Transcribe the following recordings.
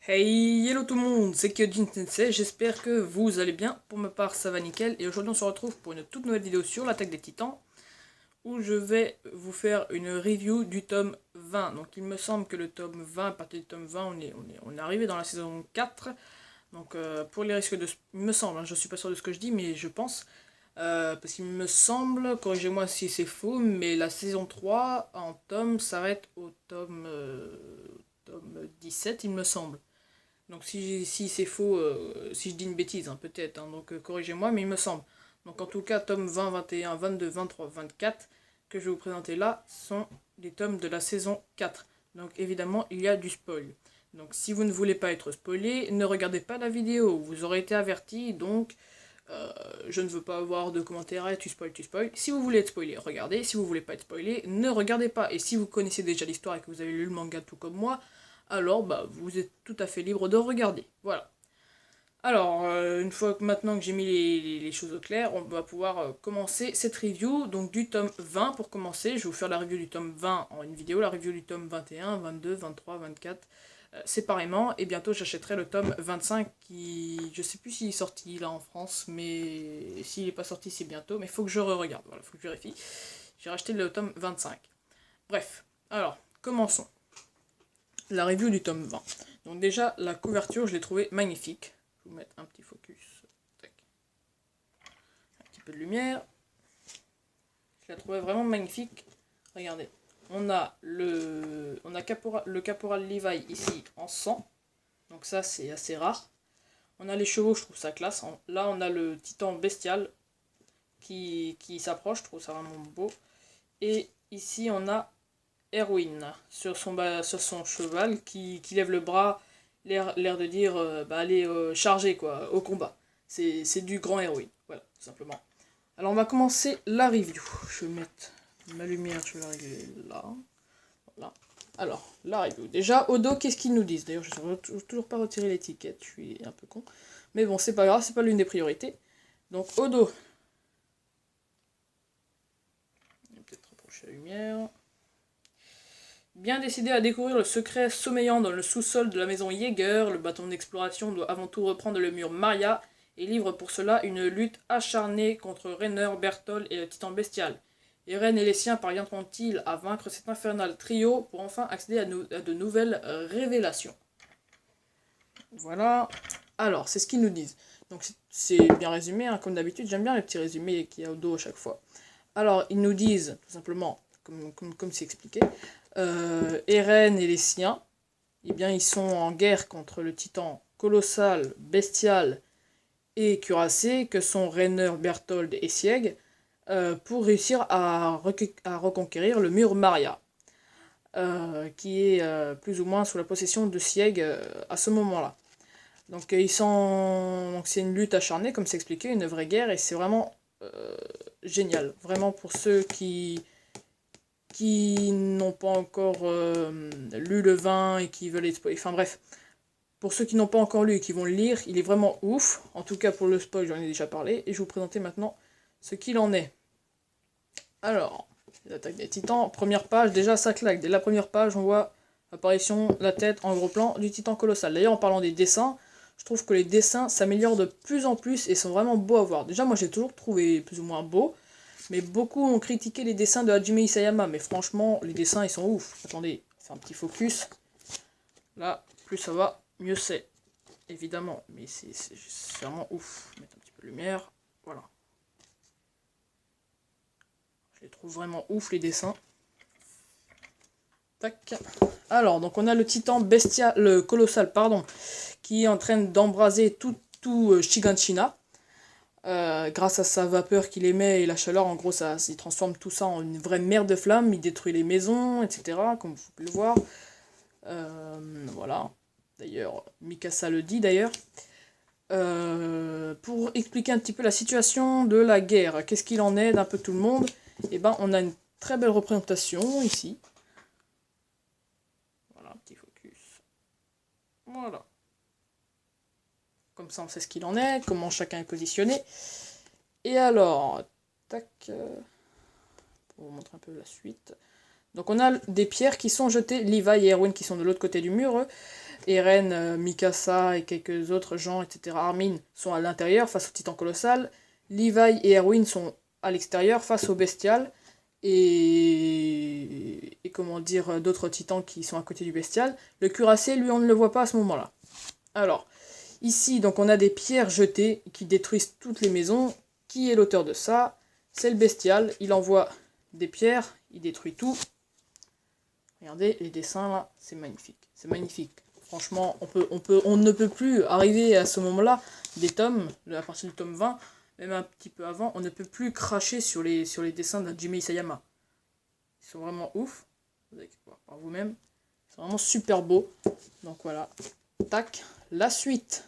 Hey, hello tout le monde, c'est Kyojin Sensei, j'espère que vous allez bien. Pour ma part, ça va nickel. Et aujourd'hui, on se retrouve pour une toute nouvelle vidéo sur l'attaque des titans, où je vais vous faire une review du tome 20. Donc, il me semble que le tome 20, à partir du tome 20, on est arrivé dans la saison 4. Donc, pour les risques de... Il me semble, hein, je suis pas sûr de ce que je dis, mais je pense. Parce qu'il me semble, corrigez-moi si c'est faux, mais la saison 3 en tome s'arrête au tome 17, il me semble. Donc si c'est faux, si je dis une bêtise, hein, peut-être, hein, donc corrigez-moi, mais il me semble. Donc en tout cas, tome 20, 21, 22, 23, 24, que je vais vous présenter là, sont les tomes de la saison 4. Donc évidemment, il y a du spoil. Donc si vous ne voulez pas être spoilé, ne regardez pas la vidéo, vous aurez été averti, donc je ne veux pas avoir de commentaires, tu spoil, tu spoil. Si vous voulez être spoilé, regardez, si vous voulez pas être spoilé, ne regardez pas. Et si vous connaissez déjà l'histoire et que vous avez lu le manga tout comme moi, alors bah, vous êtes tout à fait libre de regarder. Voilà. Alors, une fois que maintenant que j'ai mis les choses au clair, on va pouvoir commencer cette review. Donc du tome 20 pour commencer, je vais vous faire la review du tome 20 en une vidéo, la review du tome 21, 22, 23, 24 séparément. Et bientôt j'achèterai le tome 25 qui... Je sais plus s'il est sorti là en France, mais s'il n'est pas sorti c'est bientôt. Mais il faut que je re-regarde, voilà, faut que je vérifie. J'ai racheté le tome 25. Bref, alors, commençons la review du tome 20. Donc déjà, la couverture, je l'ai trouvée magnifique. Je vais vous mettre un petit focus. Tac. Un petit peu de lumière. Je la trouvais vraiment magnifique. Regardez. On a le caporal Levi ici en sang. Donc ça, c'est assez rare. On a les chevaux, je trouve ça classe. Là, on a le titan bestial qui s'approche. Je trouve ça vraiment beau. Et ici, on a Erwin sur son cheval qui lève le bras, l'air de dire allez charger quoi, au combat. C'est du grand Erwin, voilà, tout simplement. Alors on va commencer la review. Je vais mettre ma lumière, je vais la régler là. Voilà. Alors, la review. Déjà, au dos, qu'est-ce qu'ils nous disent? D'ailleurs, je n'ai toujours pas retiré l'étiquette, je suis un peu con. Mais bon, c'est pas grave, c'est pas l'une des priorités. Donc, au dos. Je vais peut-être rapprocher la lumière. Bien décidé à découvrir le secret sommeillant dans le sous-sol de la maison Jaeger, le bâton d'exploration doit avant tout reprendre le mur Maria et livre pour cela une lutte acharnée contre Rainer, Berthold et le titan bestial. Eren et les siens parviendront-ils à vaincre cet infernal trio pour enfin accéder à de nouvelles révélations? Voilà. Alors, c'est ce qu'ils nous disent. Donc c'est bien résumé, hein, comme d'habitude, j'aime bien les petits résumés qu'il y a au dos à chaque fois. Alors, ils nous disent, tout simplement, comme c'est expliqué, Eren et les siens, eh bien, ils sont en guerre contre le titan colossal, bestial et cuirassé que sont Rainer, Berthold et Sieg, pour réussir à reconquérir le mur Maria, qui est plus ou moins sous la possession de Sieg à ce moment-là. Donc c'est une lutte acharnée, comme c'est expliqué, une vraie guerre, et c'est vraiment génial. Vraiment pour ceux qui n'ont pas encore lu le vin et qui veulent être... Enfin bref, pour ceux qui n'ont pas encore lu et qui vont le lire, il est vraiment ouf. En tout cas pour le spoil, j'en ai déjà parlé. Et je vais vous présenter maintenant ce qu'il en est. Alors, l'attaque des titans, première page, déjà ça claque. Dès la première page, on voit l'apparition, la tête en gros plan du titan colossal. D'ailleurs, en parlant des dessins, je trouve que les dessins s'améliorent de plus en plus et sont vraiment beaux à voir. Déjà, moi j'ai toujours trouvé plus ou moins beau. Mais beaucoup ont critiqué les dessins de Hajime Isayama, mais franchement, les dessins, ils sont ouf. Attendez, faire un petit focus. Là, plus ça va, mieux c'est. Évidemment, mais c'est vraiment ouf. Mettre un petit peu de lumière, voilà. Je les trouve vraiment ouf, les dessins. Tac. Alors, donc on a le titan bestial, le colossal, pardon, qui est en train d'embraser tout Shiganshina. Grâce à sa vapeur qu'il émet et la chaleur, en gros, il transforme tout ça en une vraie mer de flammes, il détruit les maisons, etc., comme vous pouvez le voir. Voilà. D'ailleurs, Mikasa le dit d'ailleurs. Pour expliquer un petit peu la situation de la guerre, qu'est-ce qu'il en est d'un peu tout le monde, et ben on a une très belle représentation ici. Voilà, petit focus. Voilà. Comme ça, on sait ce qu'il en est, comment chacun est positionné. Et alors, tac, pour vous montrer un peu la suite. Donc on a des pierres qui sont jetées, Levi et Erwin qui sont de l'autre côté du mur, Eren, Mikasa et quelques autres gens, etc. Armin sont à l'intérieur face au titan colossal. Levi et Erwin sont à l'extérieur face au bestial. Et comment dire, d'autres titans qui sont à côté du bestial. Le cuirassé, lui, on ne le voit pas à ce moment-là. Alors, ici, donc on a des pierres jetées qui détruisent toutes les maisons. Qui est l'auteur de ça? C'est le bestial. Il envoie des pierres, il détruit tout. Regardez les dessins là, c'est magnifique. C'est magnifique. Franchement, on ne peut plus arriver à ce moment-là des tomes, à partir du tome 20, même un petit peu avant, on ne peut plus cracher sur les dessins d'Hajime Isayama. Ils sont vraiment ouf. Vous allez voir par vous-même. C'est vraiment super beau. Donc voilà. Tac. La suite.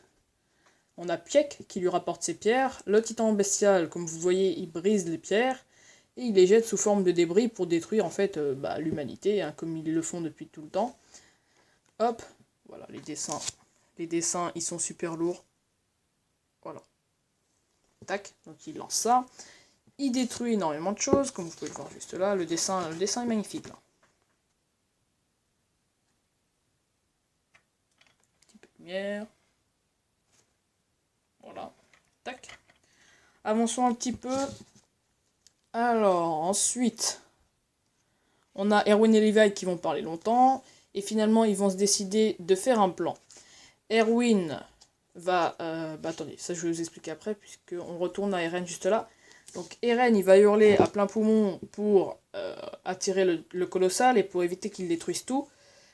On a Pieck qui lui rapporte ses pierres. Le titan bestial, comme vous voyez, il brise les pierres. Et il les jette sous forme de débris pour détruire en fait l'humanité, hein, comme ils le font depuis tout le temps. Hop. Voilà, les dessins. Les dessins, ils sont super lourds. Voilà. Tac. Donc il lance ça. Il détruit énormément de choses, comme vous pouvez le voir juste là. Le dessin est magnifique là. Un petit peu de lumière. Voilà. Tac. Avançons un petit peu. Alors, ensuite, on a Erwin et Levi qui vont parler longtemps. Et finalement, ils vont se décider de faire un plan. Erwin va... attendez, ça je vais vous expliquer après, puisqu'on retourne à Eren juste là. Donc Eren, il va hurler à plein poumon pour attirer le colossal et pour éviter qu'il détruise tout.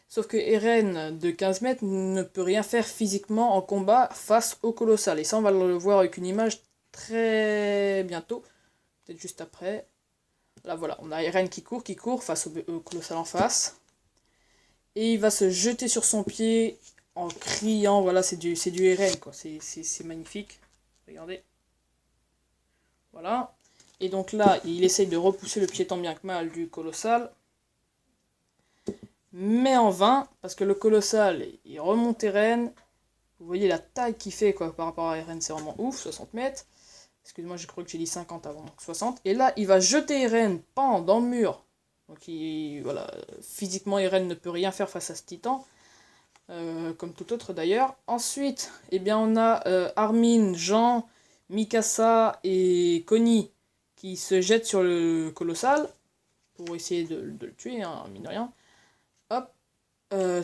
Sauf que Eren, de 15 mètres, ne peut rien faire physiquement en combat face au colossal. Et ça, on va le voir avec une image très bientôt. Peut-être juste après. Là, voilà, on a Eren qui court face au colossal en face. Et il va se jeter sur son pied en criant. Voilà, c'est du Eren, quoi. C'est magnifique. Regardez. Voilà. Et donc là, il essaye de repousser le pied tant bien que mal du colossal. Mais en vain, parce que le colossal, il remonte Eren. Vous voyez la taille qu'il fait quoi, par rapport à Eren, c'est vraiment ouf, 60 mètres. Excusez-moi, je crois que j'ai dit 50 avant, donc 60. Et là, il va jeter Eren, pan, dans le mur. Donc voilà, physiquement, Eren ne peut rien faire face à ce titan. Comme tout autre d'ailleurs. Ensuite, eh bien, on a Armin, Jean, Mikasa et Connie qui se jettent sur le colossal pour essayer de le tuer, hein, mine de rien. Hop.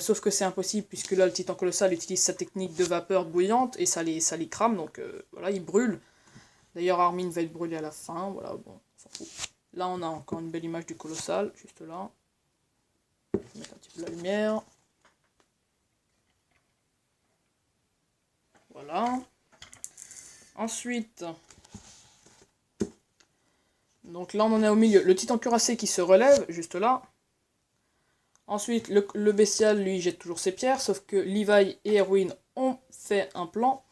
Sauf que c'est impossible puisque là, le titan colossal utilise sa technique de vapeur bouillante et ça les crame, donc voilà, il brûle. D'ailleurs, Armin va être brûlé à la fin, voilà, bon, on s'en fout. Là, on a encore une belle image du colossal, juste là. Je vais mettre un petit peu la lumière. Voilà. Ensuite, donc là, on en est au milieu. Le titan cuirassé qui se relève, juste là. Ensuite, le bestial, lui, jette toujours ses pierres, sauf que Levi et Erwin ont fait un plan.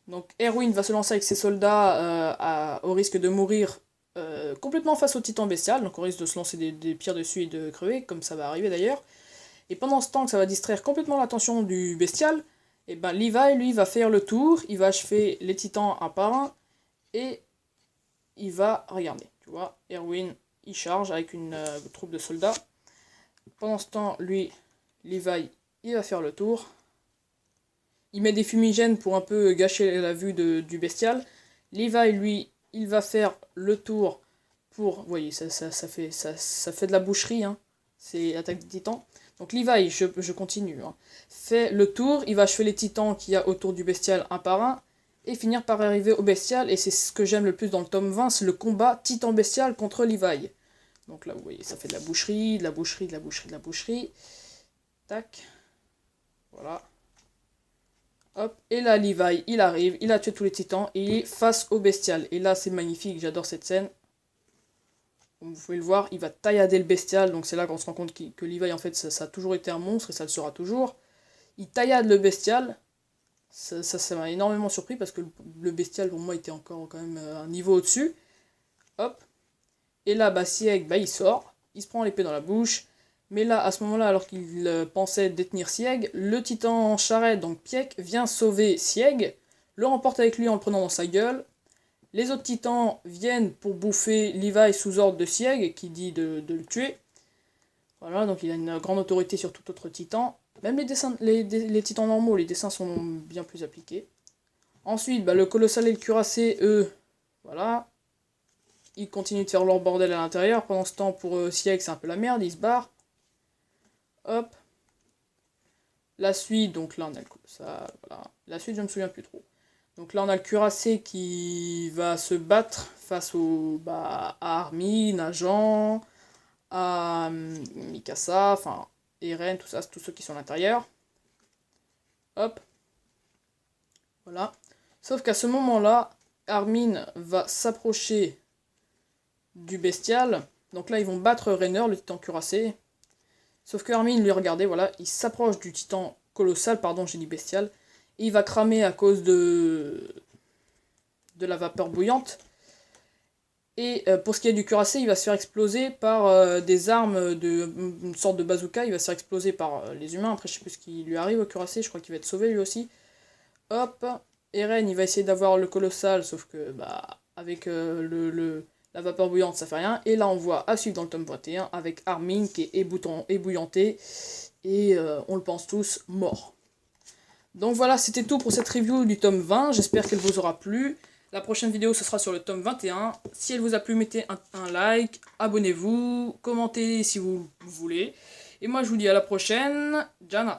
Donc Erwin va se lancer avec ses soldats au risque de mourir complètement face au titan bestial, donc au risque de se lancer des pierres dessus et de crever, comme ça va arriver d'ailleurs. Et pendant ce temps que ça va distraire complètement l'attention du bestial, et ben Levi, lui, va faire le tour, il va achever les titans un par un, et il va, regardez, tu vois, Erwin, il charge avec une troupe de soldats. Pendant ce temps, lui, Levi, il va faire le tour. Il met des fumigènes pour un peu gâcher la vue du bestial. Levi, lui, il va faire le tour pour... Vous voyez, ça fait de la boucherie, hein. C'est l'attaque des titans. Donc Levi, je continue, hein, fait le tour, il va achever les titans qu'il y a autour du bestial un par un, et finir par arriver au bestial, et c'est ce que j'aime le plus dans le tome 20, c'est le combat titan-bestial contre Levi. Donc là, vous voyez, ça fait de la boucherie, de la boucherie, de la boucherie, de la boucherie. Tac. Voilà. Hop, et là, Levi, il arrive, il a tué tous les titans, et il est face au bestial. Et là, c'est magnifique, j'adore cette scène. Comme vous pouvez le voir, il va taillader le bestial, donc c'est là qu'on se rend compte que Levi, en fait, ça a toujours été un monstre, et ça le sera toujours. Il taillade le bestial, ça m'a énormément surpris, parce que le bestial, pour moi, était encore quand même un niveau au-dessus. Hop. Et là, Sieg, il sort, il se prend l'épée dans la bouche. Mais là, à ce moment-là, alors qu'il pensait détenir Sieg, le titan en charrette, donc Pieck, vient sauver Sieg, le remporte avec lui en le prenant dans sa gueule. Les autres titans viennent pour bouffer Levi sous ordre de Sieg, qui dit de le tuer. Voilà, donc il a une grande autorité sur tout autre titan. Même les titans normaux, les dessins sont bien plus appliqués. Ensuite, le colossal et le cuirassé, eux, voilà. Ils continuent de faire leur bordel à l'intérieur. Pendant ce temps, pour Sieg, c'est un peu la merde, ils se barrent. Hop. La suite, donc là on a le colossal, voilà. La suite, je me souviens plus trop. Donc là on a le cuirassé qui va se battre face à Armin, à Jean, à Mikasa, enfin Eren, tout ça, tous ceux qui sont à l'intérieur. Hop. Voilà. Sauf qu'à ce moment-là, Armin va s'approcher du bestial. Donc là ils vont battre Rainer, le titan cuirassé. Sauf que Armin, lui, regardez, voilà, il s'approche du titan colossal, pardon, j'ai dit bestial. Et il va cramer à cause de la vapeur bouillante. Et pour ce qui est du cuirassé, il va se faire exploser par des armes, une sorte de bazooka. Il va se faire exploser par les humains. Après, je sais plus ce qui lui arrive au cuirassé. Je crois qu'il va être sauvé lui aussi. Hop. Eren, il va essayer d'avoir le colossal. Sauf que, avec la vapeur bouillante, ça fait rien. Et là, on voit à suivre dans le tome 21 avec Armin qui est ébouillanté. Et on le pense tous mort. Donc voilà, c'était tout pour cette review du tome 20. J'espère qu'elle vous aura plu. La prochaine vidéo, ce sera sur le tome 21. Si elle vous a plu, mettez un like, abonnez-vous, commentez si vous voulez. Et moi, je vous dis à la prochaine. Jana.